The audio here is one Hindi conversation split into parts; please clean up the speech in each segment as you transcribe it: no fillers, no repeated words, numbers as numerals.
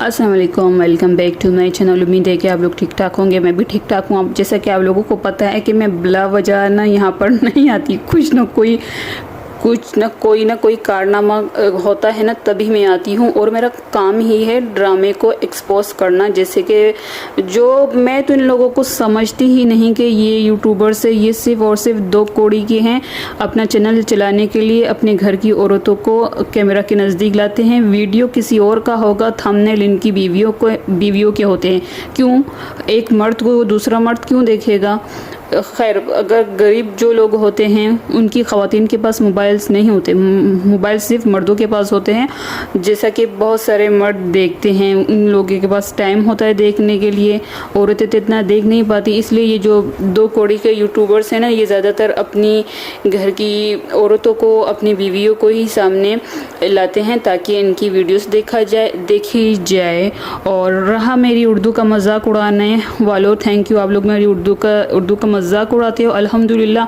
अस्सलाम वालेकुम, welcome back to my channel. उम्मीद है कि आप लोग ठीक ठाक होंगे। मैं भी ठीक ठाक हूँ। अब जैसा कि आप लोगों को पता है कि मैं बिला वजह ना यहाँ पर नहीं आती, कुछ ना कोई कारनामा होता है ना तभी मैं आती हूँ। और मेरा काम ही है ड्रामे को एक्सपोज करना। जैसे कि जो मैं तो इन लोगों को समझती ही नहीं कि ये यूट्यूबर्स है, ये सिर्फ और सिर्फ दो कौड़ी के हैं। अपना चैनल चलाने के लिए अपने घर की औरतों को कैमरा के नज़दीक लाते हैं। वीडियो किसी और का होगा, थंबनेल इनकी बीवियों के होते हैं। क्यों एक मर्द को दूसरा मर्द क्यों देखेगा? खैर, अगर गरीब जो लोग होते हैं उनकी ख़वातीन के पास मोबाइल्स नहीं होते, मोबाइल सिर्फ मर्दों के पास होते हैं। जैसा कि बहुत सारे मर्द देखते हैं, उन लोगों के पास टाइम होता है देखने के लिए, औरतें तो इतना देख नहीं पाती। इसलिए ये जो दो कौड़ी के यूट्यूबर्स हैं ना, ये ज़्यादातर अपनी घर की औरतों को, अपनी बीवियों को ही सामने लाते हैं ताकि इनकी वीडियोस देखी जाए। और रहा मेरी उर्दू का मजाक उड़ाने वालों, थैंक यू, आप लोग मेरी उर्दू का मजाक उड़ाते हो। अल्हम्दुलिल्लाह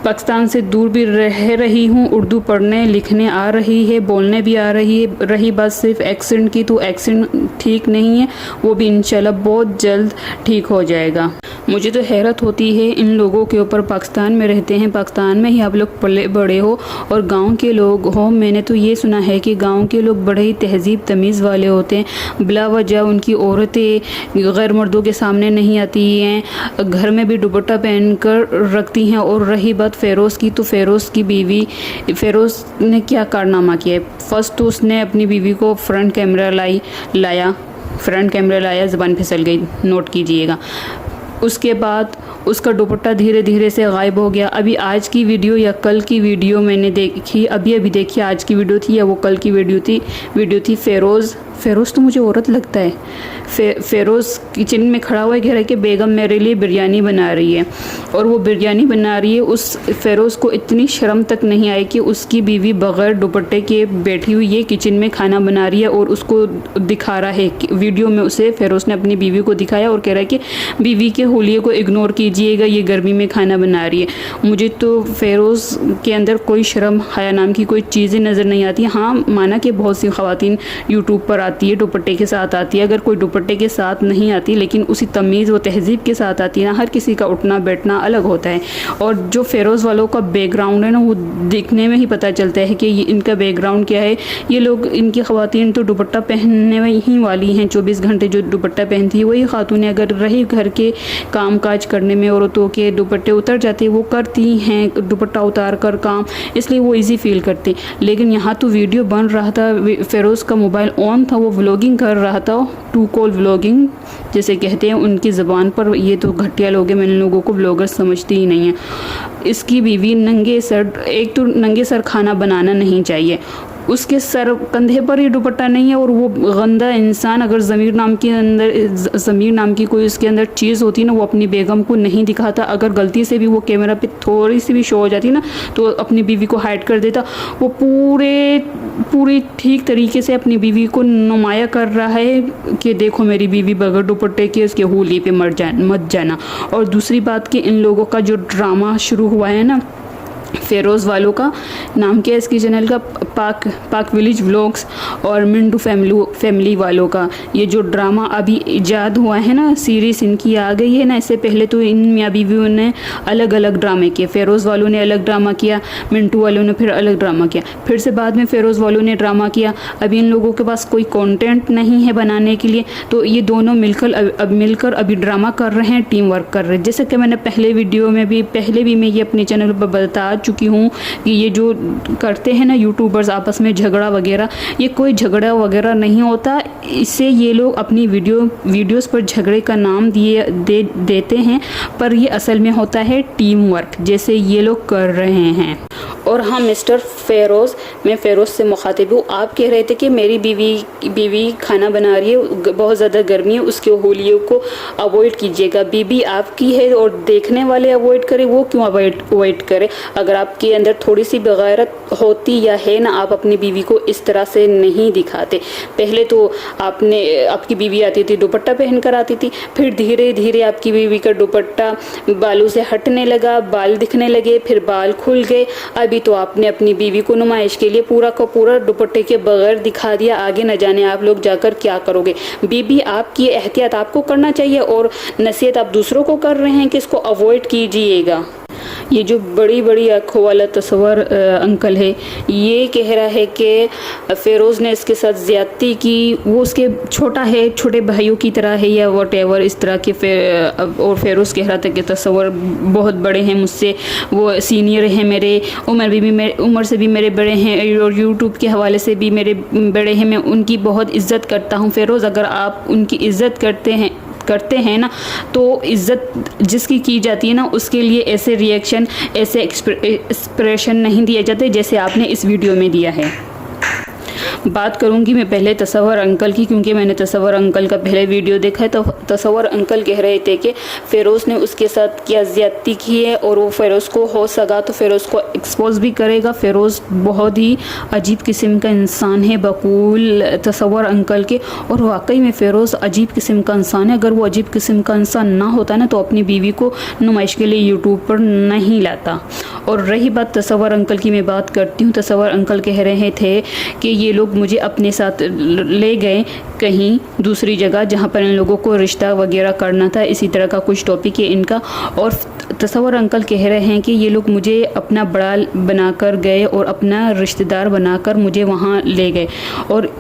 पाकिस्तान से दूर भी रह रही हूँ, उर्दू पढ़ने लिखने आ रही है, बोलने भी आ रही है। रही बात सिर्फ एक्सेंट की, तो एक्सेंट ठीक नहीं है, वो भी इंशाल्लाह बहुत जल्द ठीक हो जाएगा। मुझे तो हैरत होती है इन लोगों के ऊपर। पाकिस्तान में रहते हैं, पाकिस्तान में ही आप लोग पले बड़े हो और गांव के लोग हो। मैंने तो ये सुना है कि गांव के लोग बड़े ही तहजीब तमीज़ वाले होते हैं। बिला वजह उनकी औरतें गैर मर्दों के सामने नहीं आती हैं, घर में भी दुपट्टा पहन कर रखती हैं। और रही बात फ़ेरोज़ की, तो फ़ेरोज़ की बीवी, फ़ेरोज़ ने क्या कारनामा किया है? फर्स्ट तो उसने अपनी बीवी को फ्रंट कैमरा लाया, ज़बान फिसल गई, नोट कीजिएगा। उसके बाद उसका दुपट्टा धीरे धीरे से गायब हो गया। अभी आज की वीडियो या कल की वीडियो मैंने देखी, अभी देखी, आज की वीडियो थी या वो कल की वीडियो थी। फ़ेरोज़ तो मुझे औरत लगता है। फ़ेरोज़ किचन में खड़ा हुआ है, कह रहा है कि बेगम मेरे लिए बिरयानी बना रही है, और वो बिरयानी बना रही है। उस फ़ेरोज़ को इतनी शर्म तक नहीं आई कि उसकी बीवी बग़ैर दुपट्टे के बैठी हुई है, किचन में खाना बना रही है और उसको दिखा रहा है। वीडियो में उसे फ़ेरोज़ ने अपनी बीवी को दिखाया और कह रहा है कि बीवी के हुलिये को इग्नोर कीजिएगा, ये गर्मी में खाना बना रही है। मुझे तो फ़ेरोज़ के अंदर कोई शर्म हया नाम की कोई चीज़ें नज़र नहीं आती। हाँ, माना कि बहुत सी ख़वातीन यूट्यूब पर आती है, दुपट्टे के साथ आती है। अगर कोई दुपट्टे के साथ नहीं आती लेकिन उसी तमीज़ व तहज़ीब के साथ आती है ना, हर किसी का उठना बैठना अलग होता है। और जो फ़ेरोज़ वालों का बैकग्राउंड है ना, वो दिखने में ही पता चलता है कि ये इनका बैकग्राउंड क्या है। ये लोग, इनकी ख़वातीन तो दुपट्टा पहनने ही वाली हैं, 24 घंटे जो दुपट्टा पहनती है वही खातून है। अगर रही घर के काम काज करने में औरतों के दुपट्टे उतर जाते हैं, वो करती हैं दुपट्टा उतार कर काम, इसलिए वो इजी फील करते। लेकिन यहाँ तो वीडियो बन रहा था, फ़ेरोज़ का मोबाइल ऑन था, वो व्लॉगिंग कर रहा था, टू कॉल व्लॉगिंग जैसे कहते हैं उनकी ज़बान पर। ये तो घटिया लोग हैं, मैंने लोगों को व्लॉगर समझती ही नहीं है। इसकी बीवी नंगे सर खाना बनाना नहीं चाहिए, उसके सर कंधे पर ही दुपट्टा नहीं है। और वो गंदा इंसान, अगर ज़मीर नाम की कोई उसके अंदर चीज़ होती ना, वो अपनी बेगम को नहीं दिखाता। अगर गलती से भी वो कैमरा पे थोड़ी सी भी शो हो जाती ना, तो अपनी बीवी को हाइड कर देता। वो पूरी ठीक तरीके से अपनी बीवी को नुमाया कर रहा है कि देखो मेरी बीवी बगैर दुपट्टे के उसके हुलिये पे मत जाना। और दूसरी बात कि इन लोगों का जो ड्रामा शुरू हुआ है ना, फ़ेरोज़ वालों का नाम क्या है इसकी चैनल का, पाक विलेज व्लॉग्स, और मिंटू फैमिली वालों का ये जो ड्रामा अभी ईजाद हुआ है ना, सीरीज़ इनकी आ गई है ना। इससे पहले तो इन मियाँ बीवियों ने अलग अलग ड्रामे किए। फ़ेरोज़ वालों ने अलग ड्रामा किया, मिंटू वालों ने फिर अलग ड्रामा किया, फिर से बाद में फ़ेरोज़ वालों ने ड्रामा किया। अभी इन लोगों के पास कोई कॉन्टेंट नहीं है बनाने के लिए, तो ये दोनों मिलकर अभी ड्रामा कर रहे हैं, टीम वर्क कर रहे हैं। जैसे कि मैंने पहले भी मैं ये अपने चैनल पर बता चुकी हूँ कि ये जो करते हैं ना यूट्यूबर्स आपस में झगड़ा वगैरह, ये कोई झगड़ा वगैरह नहीं होता। इससे ये लोग अपनी वीडियोस पर झगड़े का नाम देते हैं, पर ये असल में होता है टीम वर्क, जैसे ये लोग कर रहे हैं। और हाँ मिस्टर फ़ेरोज़, मैं फ़ेरोज़ से मुखातिब हूँ। आप कह रहे थे कि मेरी बीवी खाना बना रही है, बहुत ज़्यादा गर्मी है, उसके होलियों को अवॉइड कीजिएगा। बीवी आपकी है और देखने वाले अवॉइड करें, वो क्यों अवॉइड करें? अगर आपके अंदर थोड़ी सी बग़ैरत होती या है ना, आप अपनी बीवी को इस तरह से नहीं दिखाते। पहले तो आपकी बीवी आती थी दुपट्टा पहन कर आती थी, फिर धीरे धीरे आपकी बीवी का दुपट्टा बालों से हटने लगा, बाल दिखने लगे, फिर बाल खुल गए। अभी नहीं तो आपने अपनी बीवी को नुमाइश के लिए पूरा का पूरा दुपट्टे के बगैर दिखा दिया, आगे न जाने आप लोग जाकर क्या करोगे। बीबी आपकी एहतियात आपको करना चाहिए और नसीहत आप दूसरों को कर रहे हैं कि इसको अवॉइड कीजिएगा। ये जो बड़ी बड़ी आँखों वाला तस्वर अंकल है, ये कह रहा है कि फ़ेरोज़ ने इसके साथ ज़्यादती की, वो उसके छोटा है, छोटे भाइयों की तरह है या वॉटेवर इस तरह के। और फ़ेरोज़ कह रहा था कि तस्वर बहुत बड़े हैं मुझसे, वो सीनियर हैं मेरे, उम्र से भी मेरे बड़े हैं और यूट्यूब के हवाले से भी मेरे बड़े हैं, मैं उनकी बहुत इज़्ज़त करता हूँ। फ़ेरोज़, अगर आप उनकी इज़्ज़त करते हैं ना, तो इज़्ज़त जिसकी की जाती है ना, उसके लिए ऐसे रिएक्शन, ऐसे एक्सप्रेशन नहीं दिए जाते जैसे आपने इस वीडियो में दिया है। बात करूंगी मैं पहले तस्वर अंकल की, क्योंकि मैंने तस्वर अंकल का पहले वीडियो देखा है। तो तस्वर अंकल कह रहे थे कि फ़ेरोज़ ने उसके साथ क्या ज़्यादती की है और वो फ़ेरोज़ को हो सका तो फ़ेरोज़ को एक्सपोज भी करेगा। फ़ेरोज़ बहुत ही अजीब किस्म का इंसान है बकूल तस्वर अंकल के, और वाकई में फ़ेरोज़ अजीब किस्म का इंसान है। अगर वो अजीब किस्म का इंसान ना होता ना तो अपनी बीवी को नुमाइश के लिए यूट्यूब पर नहीं लाता। और रही बात तस्वर अंकल की, मैं बात करती हूँ। तस्वर अंकल कह रहे थे कि ये लोग मुझे अपने साथ ले गए कहीं दूसरी जगह जहाँ पर इन लोगों को रिश्ता वगैरह करना था, इसी तरह का कुछ टॉपिक है इनका। और तस्वर अंकल कह रहे हैं कि ये लोग मुझे अपना बड़ा बनाकर गए और अपना रिश्तेदार बनाकर मुझे वहाँ ले गए। और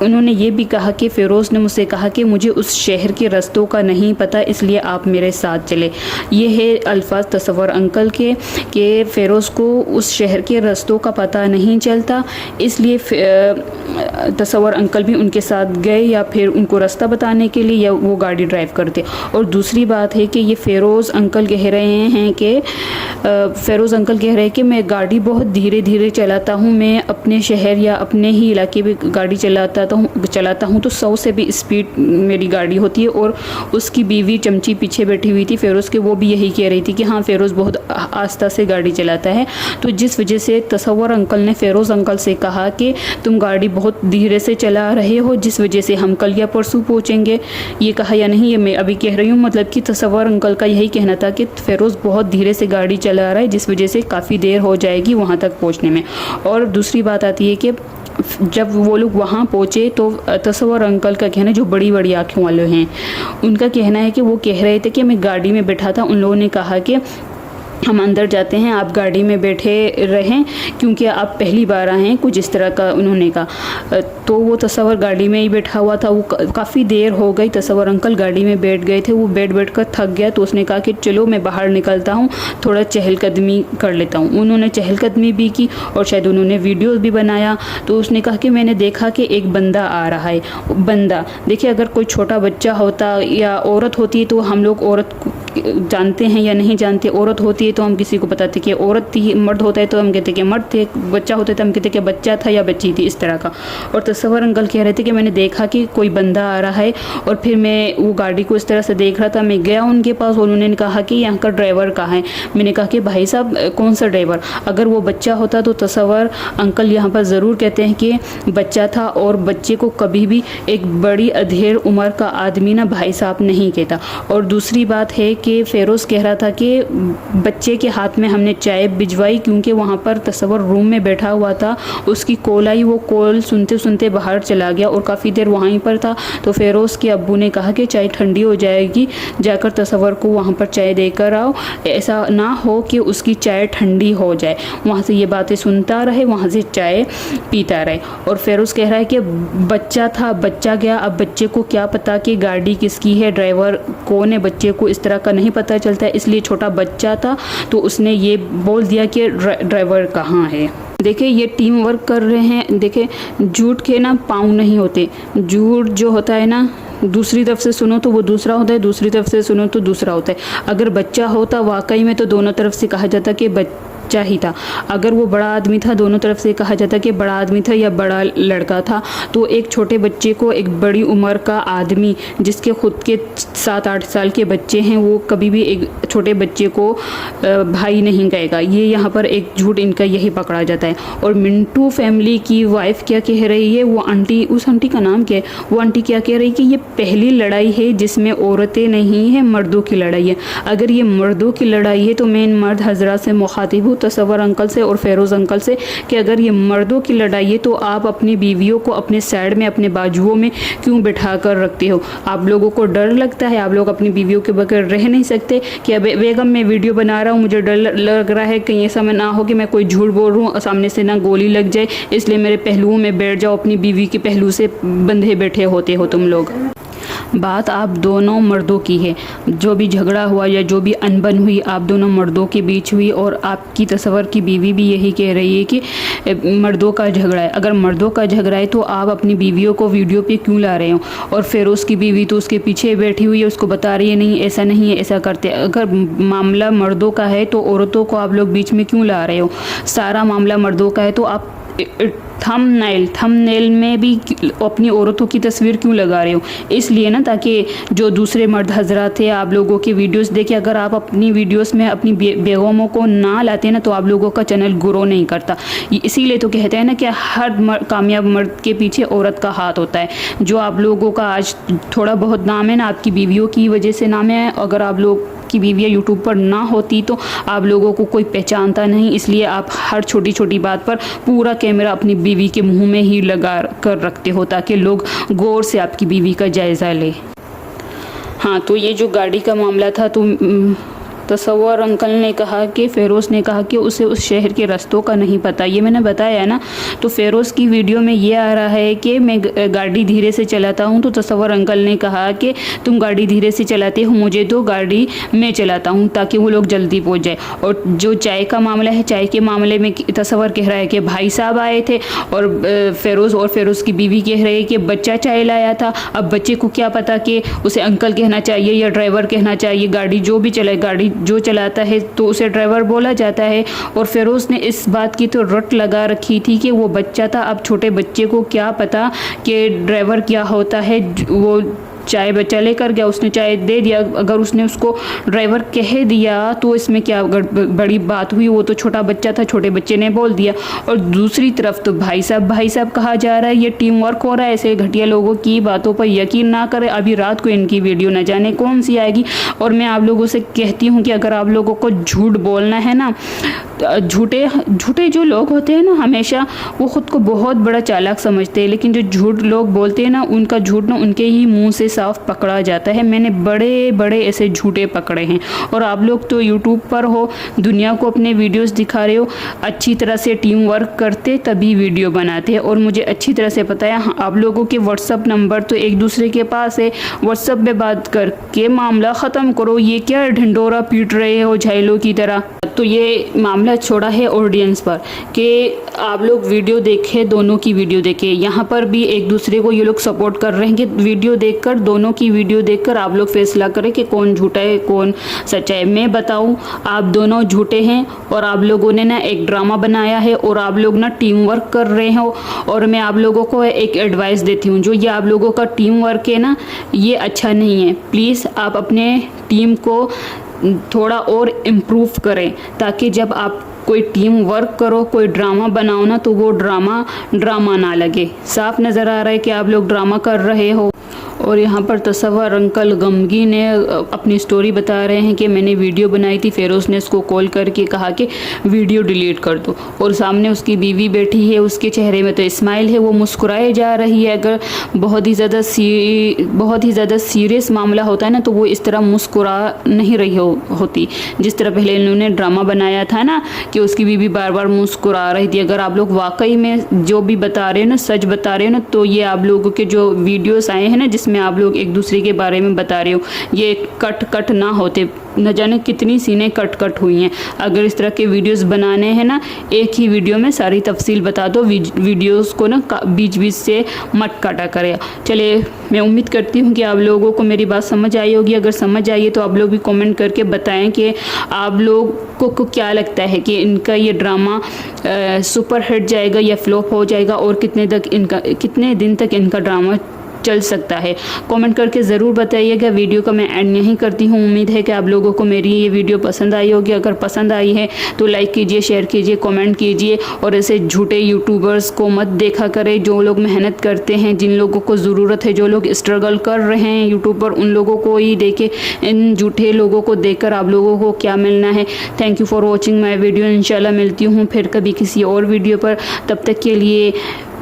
उन्होंने ये भी कहा कि फ़ेरोज़ ने मुझसे कहा कि मुझे उस शहर के रास्तों का नहीं पता, इसलिए आप मेरे साथ चले। ये है अल्फाज तस्वर अंकल के कि फ़ेरोज़ को उस शहर के रास्तों का पता नहीं चलता, इसलिए तस्वर अंकल भी उनके साथ गए, या फिर उनको रास्ता बताने के लिए, या वो गाड़ी ड्राइव करते। और दूसरी बात है कि ये फ़ेरोज़ अंकल कह रहे हैं कि मैं गाड़ी बहुत धीरे धीरे चलाता हूँ, मैं अपने शहर या अपने ही इलाके में गाड़ी चलाता हूँ तो 100 से भी स्पीड मेरी गाड़ी होती है। और उसकी बीवी चमची पीछे बैठी हुई थी फ़ेरोज़ के, वो भी यही कह रही थी कि हाँ फ़ेरोज़ बहुत आस्ता से गाड़ी चलाता है। तो जिस वजह से तस्वर अंकल ने फ़ेरोज़ अंकल से कहा कि तुम गाड़ी बहुत धीरे से चला रहे हो, जिस वजह से हम कल या परसों पहुँचेंगे। ये कहा या नहीं, ये मैं अभी कह रही हूँ, मतलब कि तस्वर अंकल का यही कहना था कि फ़ेरोज़ बहुत धीरे से गाड़ी चला रहा है, जिस वजह से काफ़ी देर हो जाएगी वहाँ तक पहुँचने में। और दूसरी बात आती है कि जब वो लोग वहाँ पहुँचे तो तस्वर अंकल का कहना है, जो बड़ी बड़ी आँखों वाले हैं, उनका कहना है कि वो कह रहे थे कि मैं गाड़ी में बैठा था, उन लोगों ने कहा कि हम अंदर जाते हैं, आप गाड़ी में बैठे रहें क्योंकि आप पहली बार आए हैं, कुछ इस तरह का उन्होंने कहा। तो वो तस्वर गाड़ी में ही बैठा हुआ था। वो काफ़ी देर हो गई, तस्वर अंकल गाड़ी में बैठ गए थे, वो बैठ कर थक गया। तो उसने कहा कि चलो मैं बाहर निकलता हूँ, थोड़ा चहलकदमी कर लेता हूँ। उन्होंने चहलकदमी भी की और शायद उन्होंने वीडियो भी बनाया। तो उसने कहा कि मैंने देखा कि एक बंदा आ रहा है। बंदा देखिए, अगर कोई छोटा बच्चा होता या औरत होती है तो हम लोग औरत जानते हैं या नहीं जानते। औरत होती है तो हम किसी को बताते कि औरत थी, मर्द होता है तो हम कहते कि मर्द थे, बच्चा होता है तो हम कहते कि बच्चा था या बच्ची थी, इस तरह का। और तस्वर अंकल कह रहे थे कि मैंने देखा कि कोई बंदा आ रहा है और फिर मैं वो गाड़ी को इस तरह से देख रहा था। मैं गया उनके पास और उन्होंने कहा कि यहाँ का ड्राइवर कहाँ है। मैंने कहा कि भाई साहब कौन सा ड्राइवर। अगर वो बच्चा होता तो तस्वर अंकल यहाँ पर ज़रूर कहते हैं कि बच्चा था, और बच्चे को कभी भी एक बड़ी अधेड़ उम्र का आदमी ना भाई साहब नहीं कहता। और दूसरी बात है कि फ़ेरोज़ कह रहा था कि बच्चे के हाथ में हमने चाय भिजवाई, क्योंकि वहाँ पर तस्वर रूम में बैठा हुआ था, उसकी कॉल आई, वो कॉल सुनते सुनते बाहर चला गया और काफ़ी देर वहीं पर था। तो फ़ेरोज़ के अब्बू ने कहा कि चाय ठंडी हो जाएगी, जाकर तस्वर को वहाँ पर चाय देकर आओ, ऐसा ना हो कि उसकी चाय ठंडी हो जाए। वहाँ से ये बातें सुनता रहे, वहाँ से चाय पीता रहे। और फ़ेरोज़ कह रहा है कि बच्चा था, बच्चा गया, अब बच्चे को क्या पता कि गाड़ी किसकी है, ड्राइवर कौन है, बच्चे को इस तरह का नहीं पता चलता है। इसलिए छोटा बच्चा था तो उसने ये बोल दिया कि ड्राइवर कहाँ है। देखिए ये टीम वर्क कर रहे हैं। देखिए झूठ के ना पाँव नहीं होते। झूठ जो होता है ना, दूसरी तरफ से सुनो तो वो दूसरा होता है, दूसरी तरफ से सुनो तो दूसरा होता है। अगर बच्चा होता वाकई में तो दोनों तरफ से कहा जाता कि बच्चा ही था। अगर वो बड़ा आदमी था, दोनों तरफ से कहा जाता कि बड़ा आदमी था या बड़ा लड़का था। तो एक छोटे बच्चे को एक बड़ी उम्र का आदमी, जिसके खुद के 7-8 साल के बच्चे हैं, वो कभी भी एक छोटे बच्चे को भाई नहीं कहेगा। ये यहाँ पर एक झूठ इनका यही पकड़ा जाता है। और मिंटू फैमिली की वाइफ क्या कह रही है, वो आंटी, उस आंटी का नाम क्या है, वो आंटी क्या कह रही है कि ये पहली लड़ाई है जिसमें औरतें नहीं हैं, मर्दों की लड़ाई है। अगर ये मर्दों की लड़ाई है तो मैं इन मर्द हजरात से मुखातिब हूँ, तसव्वुर अंकल से और फेरोज़ अंकल से कि अगर ये मर्दों की लड़ाई है तो आप अपनी बीवियों को अपने साइड में, अपने बाजुओं में क्यों बिठा कर रखते हो? आप लोगों को डर लगता है? आप लोग अपनी बीवियों के बगैर रह नहीं सकते? कि अब बेगम मैं वीडियो बना रहा हूँ, मुझे डर लग रहा है कहीं ऐसा ना हो कि मैं कोई झूठ बोल रहा हूँ, सामने से ना गोली लग जाए, इसलिए मेरे पहलुओं में बैठ जाओ, अपनी बीवी के पहलू से बंधे बैठे होते हो तुम लोग। बात आप दोनों मर्दों की है। जो भी झगड़ा हुआ या जो भी अनबन हुई आप दोनों मर्दों के बीच हुई, और आपकी तसव्वुर की बीवी भी यही कह रही है कि मर्दों का झगड़ा है। अगर मर्दों का झगड़ा है तो आप अपनी बीवियों को वीडियो पे क्यों ला रहे हो? और फेरोज़ की बीवी तो उसके पीछे बैठी हुई है, उसको बता रही है नहीं ऐसा नहीं है, ऐसा करते। अगर मामला मर्दों का है तो औरतों को आप लोग बीच में क्यों ला रहे हो? सारा मामला मर्दों का है तो आप थंबनेल में भी अपनी औरतों की तस्वीर क्यों लगा रहे हो? इसलिए ना, ताकि जो दूसरे मर्द हजरात थे आप लोगों की वीडियोस देखे। अगर आप अपनी वीडियोस में अपनी बेगमों को ना लाते ना तो आप लोगों का चैनल ग्रो नहीं करता। इसीलिए तो कहते हैं ना कि हर कामयाब मर्द के पीछे औरत का हाथ होता है। जो आप लोगों का आज थोड़ा बहुत नाम है ना, आपकी बीवियों की वजह से नाम है। अगर आप लोग की बीवियाँ यूट्यूब पर ना होती तो आप लोगों को कोई पहचानता नहीं। इसलिए आप हर छोटी छोटी बात पर पूरा कैमरा अपनी बीवी के मुंह में ही लगा कर रखते हो ताकि लोग गौर से आपकी बीवी का जायज़ा ले। हाँ, तो ये जो गाड़ी का मामला था, तो तसव्वुर अंकल ने कहा कि फेरोज़ ने कहा कि उसे उस शहर के रास्तों का नहीं पता। ये मैंने बताया ना। तो फेरोज़ की वीडियो में ये आ रहा है कि मैं गाड़ी धीरे से चलाता हूँ, तो तसव्वुर अंकल ने कहा कि तुम गाड़ी धीरे से चलाते हो, मुझे तो गाड़ी मैं चलाता हूँ ताकि वो लोग जल्दी पहुँच जाए। और जो चाय का मामला है, चाय के मामले में तसव्वुर कह रहा है कि भाई साहब आए थे, और फेरोज़ की बीवी कह रही है कि बच्चा चाय लाया था। अब बच्चे को क्या पता कि उसे अंकल कहना चाहिए या ड्राइवर कहना चाहिए? गाड़ी जो भी चलाए, गाड़ी जो चलाता है तो उसे ड्राइवर बोला जाता है। और फेरोज़ ने इस बात की तो रट लगा रखी थी कि वो बच्चा था। अब छोटे बच्चे को क्या पता कि ड्राइवर क्या होता है? वो चाय बच्चा लेकर गया, उसने चाय दे दिया। अगर उसने उसको ड्राइवर कह दिया तो इसमें क्या बड़ी बात हुई? वो तो छोटा बच्चा था, छोटे बच्चे ने बोल दिया। और दूसरी तरफ तो भाई साहब कहा जा रहा है। ये टीम वर्क हो रहा है। ऐसे घटिया लोगों की बातों पर यकीन ना करें। अभी रात को इनकी वीडियो न जाने कौन सी आएगी। और मैं आप लोगों से कहती हूँ कि अगर आप लोगों को झूठ बोलना है ना, झूठे जो लोग होते हैं ना, हमेशा वो ख़ुद को बहुत बड़ा चालाक समझते हैं, लेकिन जो झूठ लोग बोलते हैं ना, उनका झूठ ना उनके ही मुंह से साफ पकड़ा जाता है। मैंने बड़े बड़े ऐसे झूठे पकड़े हैं। और आप लोग तो यूट्यूब पर हो, दुनिया को अपने वीडियोस दिखा रहे हो, अच्छी तरह से टीम वर्क करते तभी वीडियो बनाते हैं। और मुझे अच्छी तरह से पता है आप लोगों के व्हाट्सअप नंबर तो एक दूसरे के पास है। व्हाट्सअप पे बात करके मामला ख़त्म करो। ये क्या ढिंडोरा पीट रहे हो झाइलों की तरह? तो ये मामला छोड़ा है ऑडियंस पर कि आप लोग वीडियो देखें, दोनों की वीडियो देखें। यहाँ पर भी एक दूसरे को ये लोग सपोर्ट कर रहे हैं कि वीडियो देखकर, दोनों की वीडियो देखकर आप लोग फैसला करें कि कौन झूठा है कौन सच्चा है। मैं बताऊँ, आप दोनों झूठे हैं और आप लोगों ने ना एक ड्रामा बनाया है और आप लोग ना टीम वर्क कर रहे हो। और मैं आप लोगों को एक एडवाइस देती हूँ, जो ये आप लोगों का टीम वर्क है ना, ये अच्छा नहीं है। प्लीज़ आप अपने टीम को थोड़ा और इम्प्रूव करें ताकि जब आप कोई टीम वर्क करो, कोई ड्रामा बनाओ ना, तो वो ड्रामा ना लगे। साफ नज़र आ रहा है कि आप लोग ड्रामा कर रहे हो। और यहाँ पर तसव्वुर अंकल गमगीन ने अपनी स्टोरी बता रहे हैं कि मैंने वीडियो बनाई थी, फेरोज़ ने उसको कॉल करके कहा कि वीडियो डिलीट कर दो। और सामने उसकी बीवी बैठी है, उसके चेहरे में तो स्माइल है, वो मुस्कुराए जा रही है। अगर बहुत ही ज़्यादा सीरियस मामला होता है ना, तो वो इस तरह मुस्कुरा नहीं रही होती जिस तरह पहले इन्होंने ड्रामा बनाया था ना, कि उसकी बीवी बार बार मुस्कुरा रही थी। अगर आप लोग वाकई में जो भी बता रहे हो ना, सच बता रहे हो ना, तो ये आप लोगों के जो वीडियोस आए हैं ना, जिसमें आप लोग एक दूसरे के बारे में बता रहे हो, ये कट ना होते। न जाने कितनी सीनें कट हुई हैं। अगर इस तरह के वीडियोस बनाने हैं ना, एक ही वीडियो में सारी तफसील बता दो, वीडियोस को ना बीच से मत काटा करें। चलिए, मैं उम्मीद करती हूँ कि आप लोगों को मेरी बात समझ आई होगी। अगर समझ आई है तो आप लोग भी कमेंट करके बताएं कि आप लोगों को क्या लगता है कि इनका ये ड्रामा सुपर हिट जाएगा या फ्लॉप हो जाएगा, और कितने दिन तक इनका ड्रामा चल सकता है। कमेंट करके ज़रूर बताइएगा। वीडियो का मैं एंड नहीं करती हूँ। उम्मीद है कि आप लोगों को मेरी ये वीडियो पसंद आई होगी। अगर पसंद आई है तो लाइक कीजिए, शेयर कीजिए, कमेंट कीजिए और ऐसे झूठे यूट्यूबर्स को मत देखा करें। जो लोग मेहनत करते हैं, जिन लोगों को ज़रूरत है, जो लोग स्ट्रगल कर रहे हैं यूट्यूब पर, उन लोगों को ही देखे। इन झूठे लोगों को देखकर आप लोगों को क्या मिलना है। Thank you for watching my video. इंशाल्लाह मिलती हूँ फिर कभी किसी और वीडियो पर। तब तक के लिए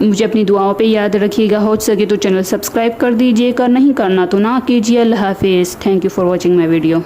मुझे अपनी दुआओं पे याद रखिएगा। हो सके तो चैनल सब्सक्राइब कर दीजिएगा, नहीं करना तो ना कीजिए। अल्लाह हाफिज़। Thank you for watching my video.